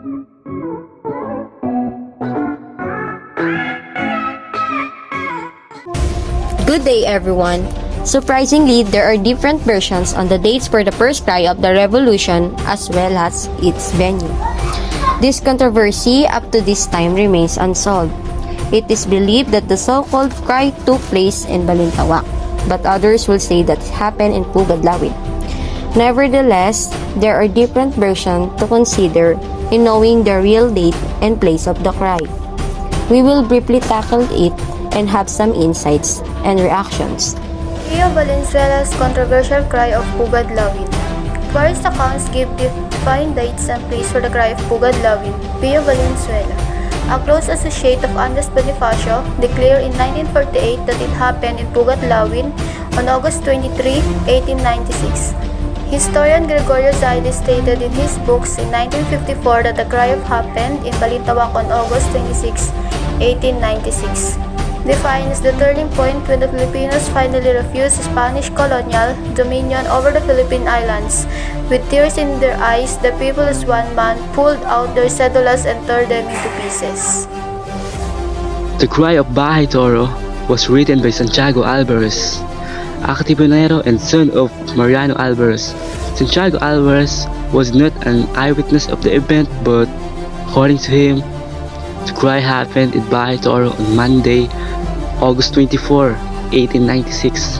Good day, everyone. Surprisingly, there are different versions on the dates for the first cry of the revolution as well as its venue. This controversy up to this time remains unsolved. It is believed that the so-called cry took place in Balintawak, but others will say that it happened in Pugad, Lawin. Nevertheless, there are different versions to consider in knowing the real date and place of the cry. We will briefly tackle it and have some insights and reactions. Valenzuela's controversial cry of Pugad Lawin. Various accounts give defined dates and place for the cry of Pugad Lawin. Pio Valenzuela, a close associate of Andres Bonifacio, declared in 1948 that it happened in Pugad Lawin on August 23, 1896. Historian Gregorio Zaide stated in his books in 1954 that the cry of happened in Balintawak on August 26, 1896. Defines the turning point when the Filipinos finally refused Spanish colonial dominion over the Philippine Islands. With tears in their eyes, the people as one man pulled out their cedulas and tore them into pieces. The Cry of Bahay Toro was written by Santiago Alvarez, a Katipunero and son of Mariano Alvarez. Santiago Alvarez was not an eyewitness of the event, but according to him, the cry happened in Bahay Toro on Monday, August 24, 1896.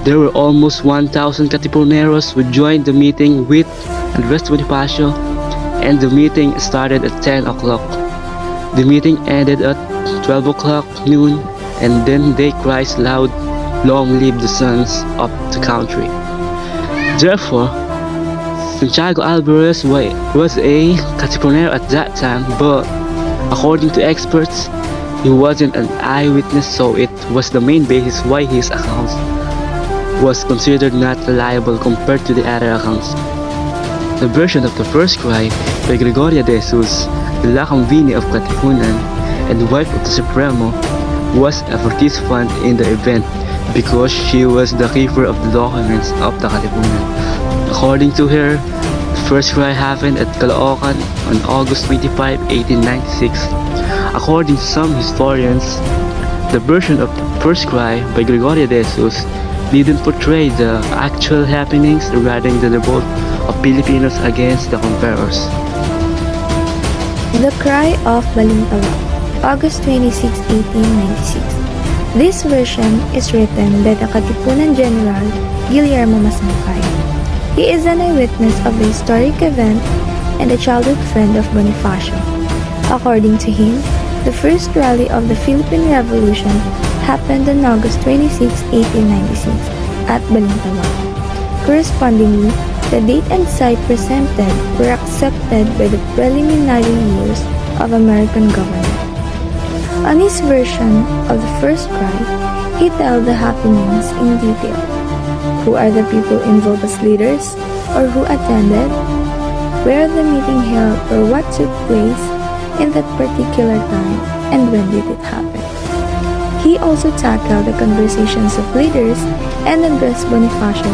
There were almost 1,000 Katipuneros who joined the meeting with Andres Bonifacio, and the meeting started at 10 o'clock. The meeting ended at 12 o'clock noon, and then they cried loud, "Long live the sons of the country." Therefore, Santiago Alvarez was a Katipunero at that time, but according to experts, he wasn't an eyewitness, so it was the main basis why his account was considered not reliable compared to the other accounts. The version of the first cry by Gregoria de Jesus, the Lakambini of Katipunan and wife of the Supremo, was a participant in the event because she was the keeper of the documents of the Katipunan. According to her, the first cry happened at Caloocan on August 25, 1896. According to some historians, the version of the first cry by Gregorio de Jesus didn't portray the actual happenings regarding the revolt of Filipinos against the conquerors. The Cry of Balintawak, August 26, 1896. This version is written by the Katipunan General Guillermo Masangkay. He is an eyewitness of the historic event and a childhood friend of Bonifacio. According to him, the first rally of the Philippine Revolution happened on August 26, 1896 at Balintawak. Correspondingly, the date and site presented were accepted by the preliminary years of American government. On his version of the first cry, he tells the happenings in detail. Who are the people involved as leaders, or who attended, where the meeting held, or what took place in that particular time, and when did it happen. He also tackled the conversations of leaders and addressed Bonifacio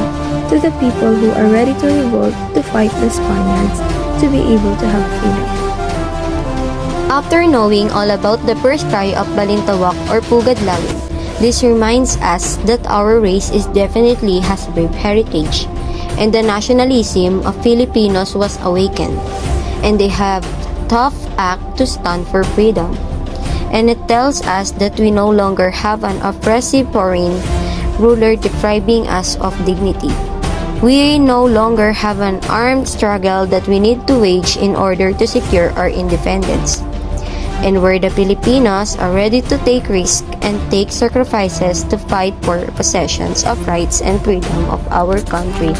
to the people who are ready to revolt to fight the Spaniards to be able to have freedom. After knowing all about the first cry of Balintawak or Pugad Lawin, this reminds us that our race is definitely has brave heritage, and the nationalism of Filipinos was awakened, and they have tough act to stand for freedom. And it tells us that we no longer have an oppressive foreign ruler depriving us of dignity. We no longer have an armed struggle that we need to wage in order to secure our independence. And where the Filipinos are ready to take risks and take sacrifices to fight for possessions of rights and freedom of our country.